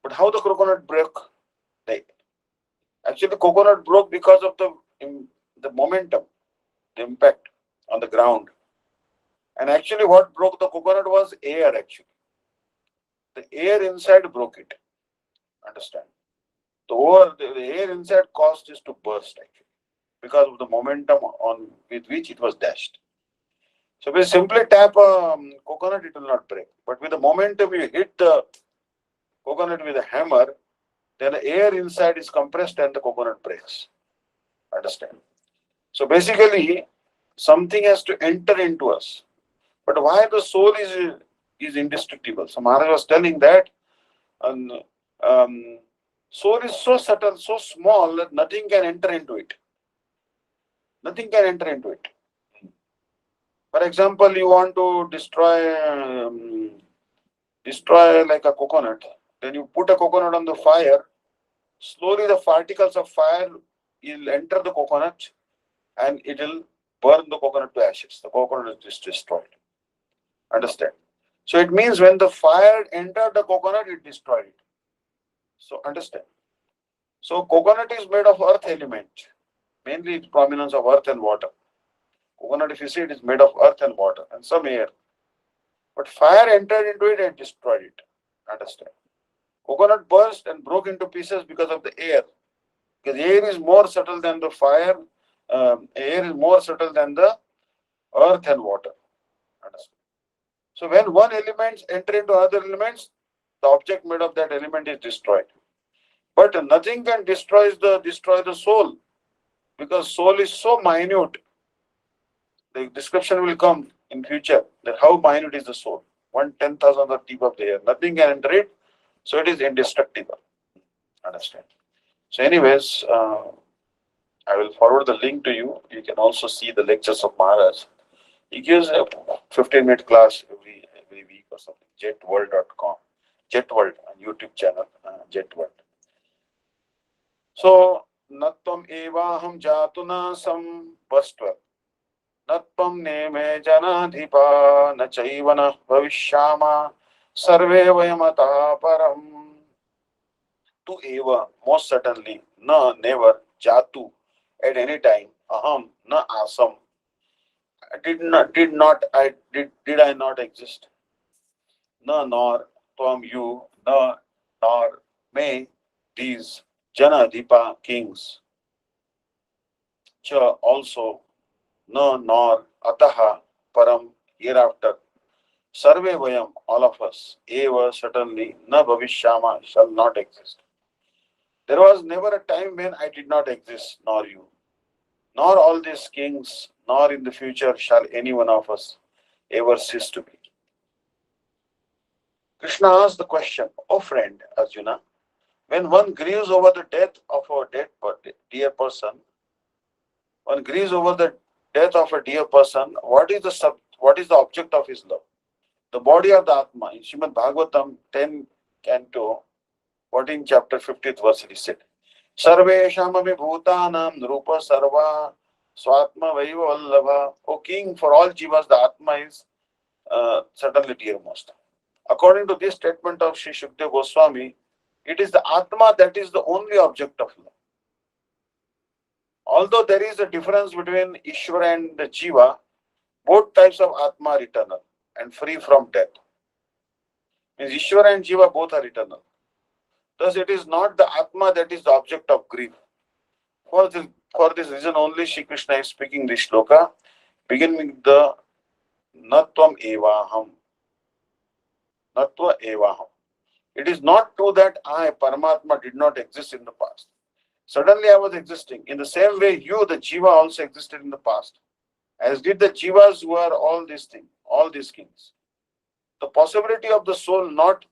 But how the coconut broke? Actually, the coconut broke because of the momentum, the impact on the ground. And actually, what broke the coconut was air, actually. The air inside broke it. Understand? The air inside caused it to burst, actually, because of the momentum with which it was dashed. So, if you simply tap a coconut, it will not break. But with the momentum you hit the coconut with a hammer, then the air inside is compressed and the coconut breaks. Understand? So, basically, something has to enter into us. But why the soul is indestructible? So Maharaj was telling that um, um, soul is so subtle, so small that nothing can enter into it. Nothing can enter into it. For example, you want to destroy like a coconut. Then you put a coconut on the fire. Slowly, the particles of fire will enter the coconut, and it will burn the coconut to ashes. The coconut is destroyed. Understand? So it means when the fire entered the coconut, it destroyed it. So understand. So coconut is made of earth element, mainly its prominence of earth and water. Coconut, if you see, it is made of earth and water and some air. But fire entered into it and destroyed it. Understand? Coconut burst and broke into pieces because of the air. Because air is more subtle than the fire. Air is more subtle than the earth and water. Understand? So when one element enter into other elements, the object made of that element is destroyed. But nothing can destroy the soul, because soul is so minute. The description will come in future that how minute is the soul. 1/10,000 of the tip of the hair. Nothing can enter it, so it is indestructible. Understand? So, anyways, I will forward the link to you. You can also see the lectures of Maharaj. He gives a 15-minute class every week or something. Jetworld.com. Jetworld, a YouTube channel. Jetworld. So, Natvam evaham jatunasam, verse 12. Natvam neme janadhipa na chaivana bhavishyama sarve vayamata param. To eva, most certainly, na, never, jatu, at any time, aham, na asam. Did I not exist? Na, nor, tvam, you, na, nor, me, these, janadhipa, kings, cha, also, no, nor, ataha, param, hereafter. Sarve vayam, all of us, eva, certainly, na bhavishyama, shall not exist. There was never a time when I did not exist, nor you, nor all these kings, nor in the future shall any one of us ever cease to be. Krishna asked the question, O friend Arjuna, when one grieves over the death of a dear person, one grieves over the death of a dear person, what is the object of his love? The body of the Atma. In Srimad Bhagavatam 10 Canto 14 chapter 50th verse it is said. Sarveshamapi bhutanam nrupa sarva swatma vaiva vallabha. O king, for all jivas the Atma is certainly dearmost. According to this statement of Sri Shukdev Goswami, it is the Atma that is the only object of love. Although there is a difference between Ishvara and the Jiva, both types of Atma are eternal and free from death. Means Ishvara and Jiva both are eternal. Thus it is not the Atma that is the object of grief. For this reason only Shri Krishna is speaking this shloka, beginning with the Natvam Evaham. Natva Evaham. It is not true that I, Paramatma, did not exist in the past. Suddenly I was existing. In the same way, you, the Jiva, also existed in the past, as did the Jivas who are all these kings. The possibility of the soul not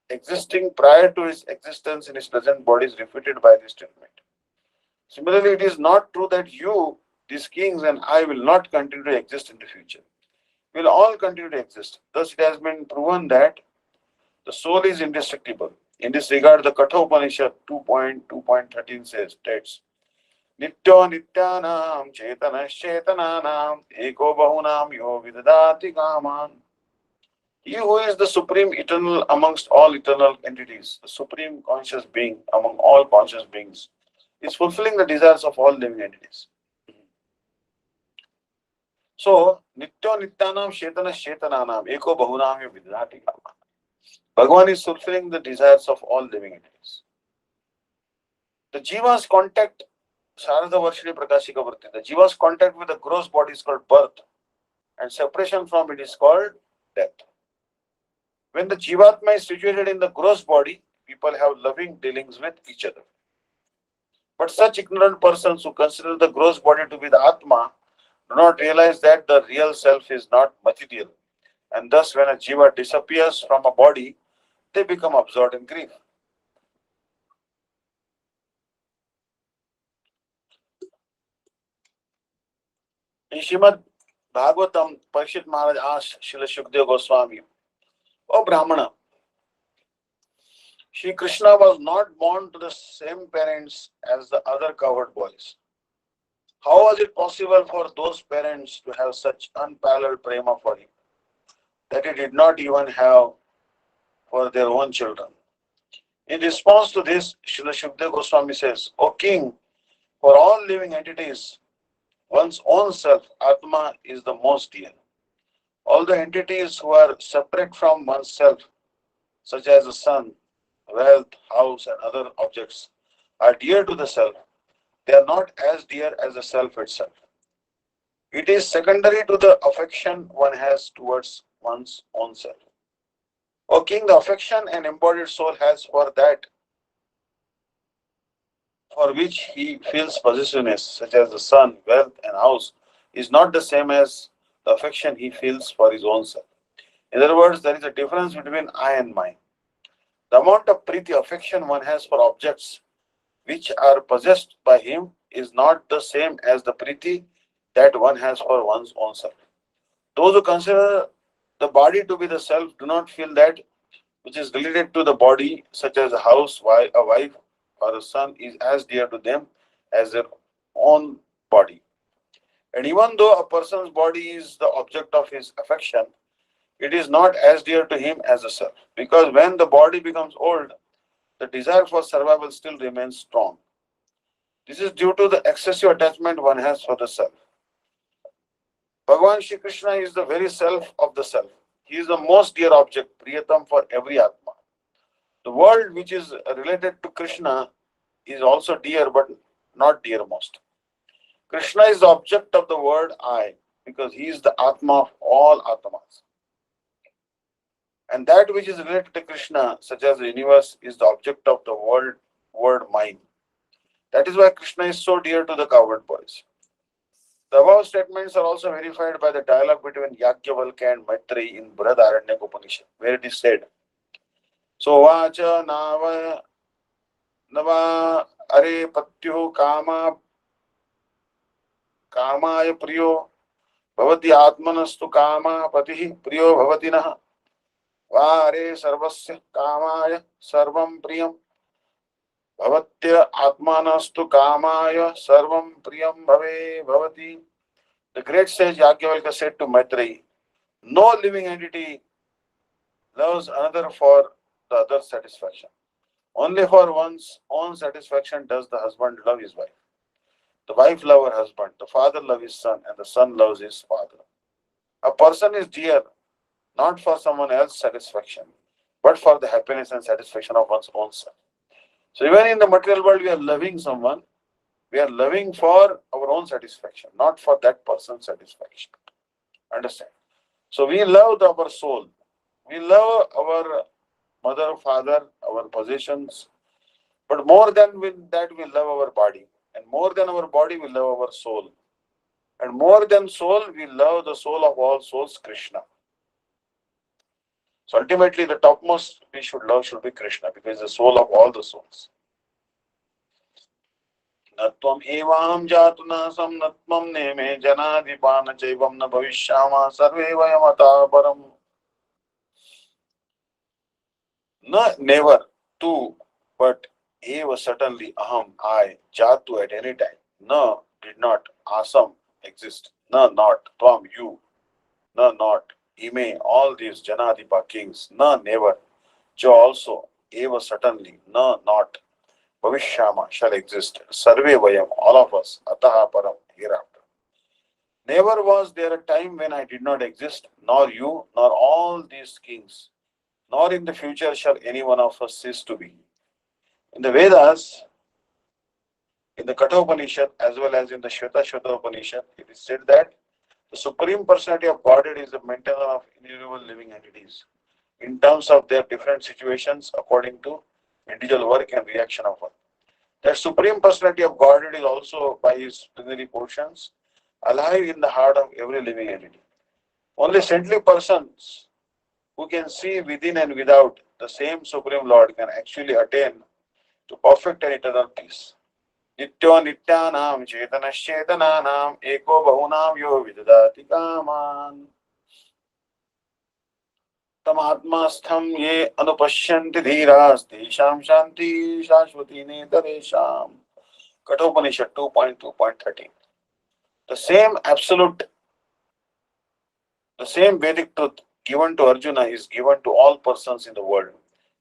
existing prior to its existence in its present body is refuted by this statement. Similarly, it is not true that you, these kings, and I will not continue to exist in the future. We will all continue to exist. Thus, it has been proven that the soul is indestructible. In this regard, the Katha Upanishad 2.2.13 states, Nityo nityanam chetanas chetananam eko bahunam yo vidadati kaman. He who is the supreme eternal amongst all eternal entities, the supreme conscious being among all conscious beings, is fulfilling the desires of all living entities. So, Nityo nityanam chetanas chetananam eko bahunam yo vidadati kaman. Bhagavan is fulfilling the desires of all living entities. The Jiva's contact, Sharada Varshini Prakashika Varti, the Jiva's contact with the gross body is called birth, and separation from it is called death. When the Jivatma is situated in the gross body, people have loving dealings with each other. But such ignorant persons who consider the gross body to be the Atma do not realize that the real self is not material, and thus when a Jiva disappears from a body, they become absorbed in grief. In Srimad Bhagavatam, Parikshit Maharaj asked Srila Shukdev Goswami, O Brahmana, Shri Krishna was not born to the same parents as the other cowherd boys. How was it possible for those parents to have such unparalleled prema for him that he did not even have for their own children? In response to this, Srila Shukdev Goswami says, O king, for all living entities, one's own self, Atma, is the most dear. All the entities who are separate from oneself, such as the sun, wealth, house, and other objects, are dear to the self. They are not as dear as the self itself. It is secondary to the affection one has towards one's own self. O king, the affection an embodied soul has for that for which he feels possessiveness, such as the sun, wealth, and house, is not the same as the affection he feels for his own self. In other words, there is a difference between I and mine. The amount of priti affection one has for objects which are possessed by him is not the same as the priti that one has for one's own self. Those who consider the body to be the self do not feel that which is related to the body, such as a house, a wife, or a son, is as dear to them as their own body. And even though a person's body is the object of his affection, it is not as dear to him as the self. Because when the body becomes old, the desire for survival still remains strong. This is due to the excessive attachment one has for the self. Bhagavan Shri Krishna is the very self of the self. He is the most dear object, Priyatam, for every Atma. The world which is related to Krishna is also dear but not dearmost. Krishna is the object of the word I, because he is the Atma of all Atmas. And that which is related to Krishna, such as the universe, is the object of the word mind. That is why Krishna is so dear to the cowherd boys. The above statements are also verified by the dialogue between Yajnavalkya and Maitreyi in Brihadaranyaka Upanishad, where it is said, So vacha nava are patyu kamaya priyo bhavati atmanastu kama patihi priyo bhavati naha vare sarvasya kamaya sarvam priyam bhavatya atmanastu kamaya sarvam priyam bhavati. The great sage Yajnavalkya said to Maitreyi, no living entity loves another for the other's satisfaction. Only for one's own satisfaction does the husband love his wife. The wife loves her husband, the father loves his son, and the son loves his father. A person is dear not for someone else's satisfaction, but for the happiness and satisfaction of one's own self. So even in the material world, we are loving someone, we are loving for our own satisfaction, not for that person's satisfaction. Understand? So we love our soul. We love our mother, father, our possessions, but more than that, we love our body. And more than our body, we love our soul. And more than soul, we love the soul of all souls, Krishna. So ultimately, the topmost we should love should be Krishna because the soul of all the souls. Natvam evam jatunasam natvam neme janadipana chaivam na bhavishyama sarve vayamata param. No, never, two, but eva certainly, aham, I, jatu at any time. No, did not, asam, exist. No, not, tvam, you. No, not, ime, all these Janadipa kings. No, never. Jo also, eva certainly. No, not, bhavishyama shall exist. Sarve vayam, all of us, ataha param, hereafter. Never was there a time when I did not exist, nor you, nor all these kings, nor in the future shall any one of us cease to be. In the Vedas, in the Kathopanishad as well as in the Shveta Upanishad, it is said that the Supreme Personality of Godhead is the maintainer of innumerable living entities in terms of their different situations according to individual work and reaction of one. That Supreme Personality of Godhead is also by his plenary portions alive in the heart of every living entity. Only saintly persons who can see within and without the same Supreme Lord can actually attain to perfect and eternal peace. Nityo nityanam chetanaschetananam eko bahunam yo vidadati kaman tamatmastham ye anupashyanti dhiras tesham shanti shashvati netaresham. Kathopanishad 2.2.13. The same absolute, the same Vedic truth given to Arjuna is given to all persons in the world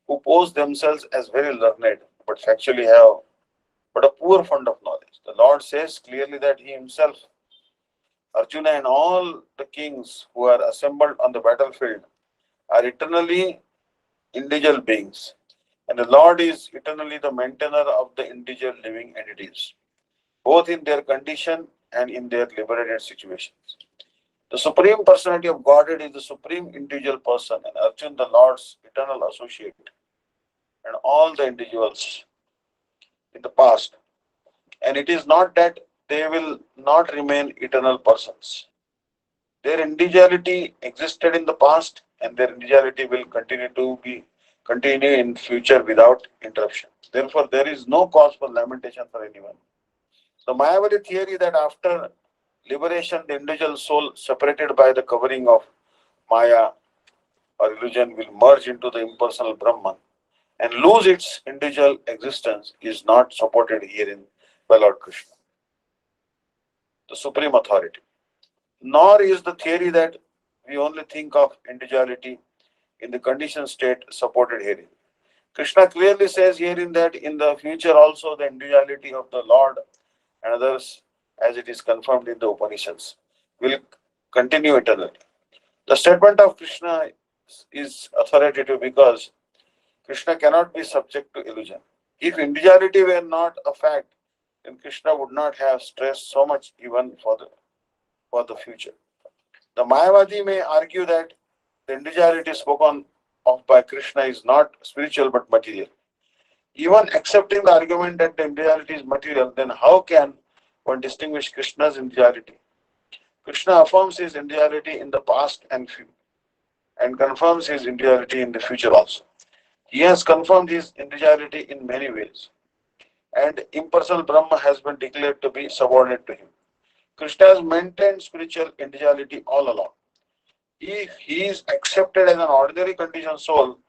who pose themselves as very learned but factually have but a poor fund of knowledge. The Lord says clearly that He Himself, Arjuna, and all the kings who are assembled on the battlefield are eternally individual beings. And the Lord is eternally the maintainer of the individual living entities, both in their condition and in their liberated situations. The Supreme Personality of Godhead is the supreme individual person, and Arjuna, the Lord's eternal associate, and all the individuals in the past. And it is not that they will not remain eternal persons. Their individuality existed in the past, and their individuality will continue in future without interruption. Therefore, there is no cause for lamentation for anyone. The Mayavadi theory that after liberation, the individual soul separated by the covering of Maya or illusion will merge into the impersonal Brahman and lose its individual existence is not supported herein by Lord Krishna, the supreme authority. Nor is the theory that we only think of individuality in the conditioned state supported herein. Krishna clearly says herein that in the future also the individuality of the Lord and others, as it is confirmed in the Upanishads, will continue eternally. The statement of Krishna is authoritative because Krishna cannot be subject to illusion. If individuality were not a fact, then Krishna would not have stressed so much even for the future. The Mayavadi may argue that the individuality spoken of by Krishna is not spiritual but material. Even accepting the argument that the individuality is material, then how can one distinguish Krishna's individuality? Krishna affirms his individuality in the past and confirms his individuality in the future also. He has confirmed his individuality in many ways, and impersonal Brahma has been declared to be subordinate to him. Krishna has maintained spiritual individuality all along. If he is accepted as an ordinary conditioned soul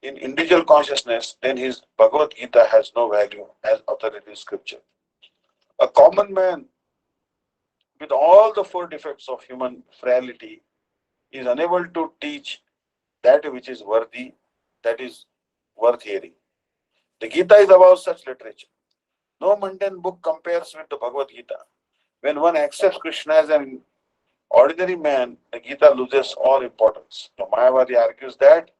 in individual consciousness, then his Bhagavad Gita has no value as authoritative scripture. A common man with all the four defects of human frailty is unable to teach that which is worthy, that is worth hearing. The Gita is about such literature. No mundane book compares with the Bhagavad Gita. When one accepts Krishna as an ordinary man, the Gita loses all importance. The Mayavadi argues that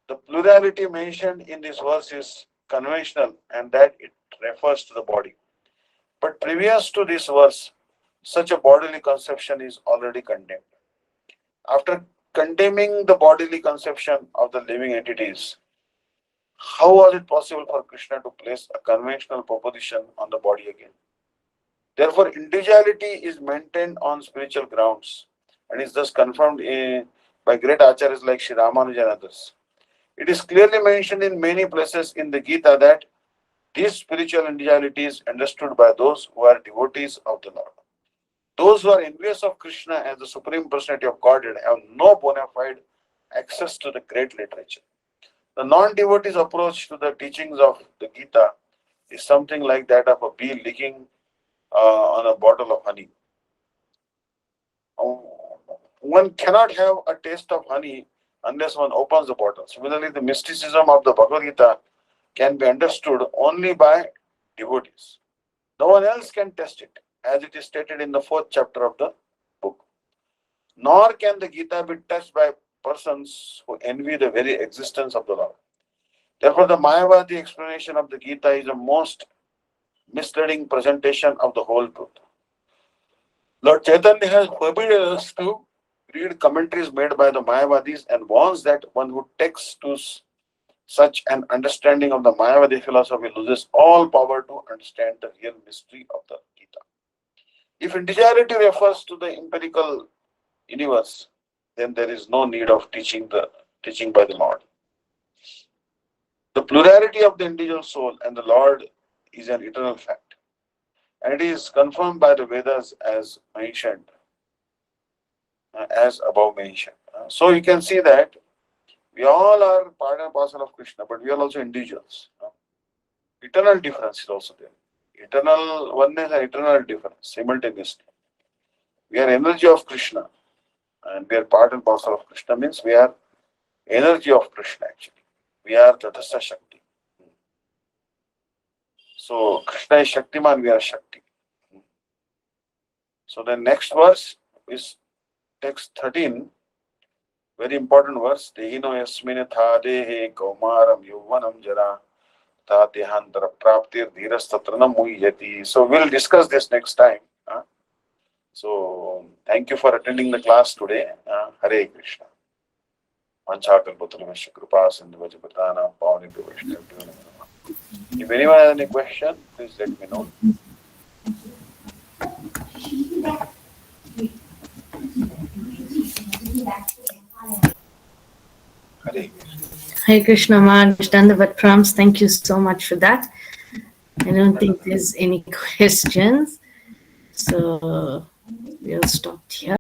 the plurality mentioned in this verse is conventional and that it refers to the body. But previous to this verse, such a bodily conception is already condemned. After condemning the bodily conception of the living entities, how was it possible for Krishna to place a conventional proposition on the body again? Therefore, individuality is maintained on spiritual grounds and is thus confirmed by great acharyas like Sri Ramanuja and others. It is clearly mentioned in many places in the Gita that this spiritual individuality is understood by those who are devotees of the Lord. Those who are envious of Krishna as the Supreme Personality of Godhead have no bona fide access to the great literature. The non-devotee's approach to the teachings of the Gita is something like that of a bee licking on a bottle of honey. One cannot have a taste of honey unless one opens the bottle. Similarly, the mysticism of the Bhagavad Gita can be understood only by devotees. No one else can test it, as it is stated in the 4th chapter of the book. Nor can the Gita be touched by persons who envy the very existence of the Lord. Therefore, the Mayavadi explanation of the Gita is a most misleading presentation of the whole truth. Lord Chaitanya has forbidden us to read commentaries made by the Mayavadis and warns that one who takes to such an understanding of the Mayavadi philosophy loses all power to understand the real mystery of the Gita. If individuality refers to the empirical universe, then there is no need of teaching by the Lord. The plurality of the individual soul and the Lord is an eternal fact, and it is confirmed by the Vedas as mentioned, as above mentioned. So you can see that we all are part and parcel of Krishna, but we are also individuals. Eternal difference is also there. Eternal oneness and eternal difference simultaneously. We are energy of Krishna, and we are part and parcel of Krishna means we are energy of Krishna actually. We are Tatastha Shakti. So Krishna is Shaktiman, we are Shakti. So the next verse is text 13, very important verse. Dehino yasmine thadehe kaumaram yuvanam jara tatihantara praptir dhirastatranam muhyati. So we'll discuss this next time. So thank you for attending the class today. Hare Krishna. Vanchakalpatarvasya kripa sindhu vajapatana pavanebhyo vaishnavabhyo namo namah. If anyone has any question, please let me know. Hare Krishna. Hare Krishna, Maharaj, Dandavat Prams. Thank you so much for that. I don't think there's any questions. So we'll stop here.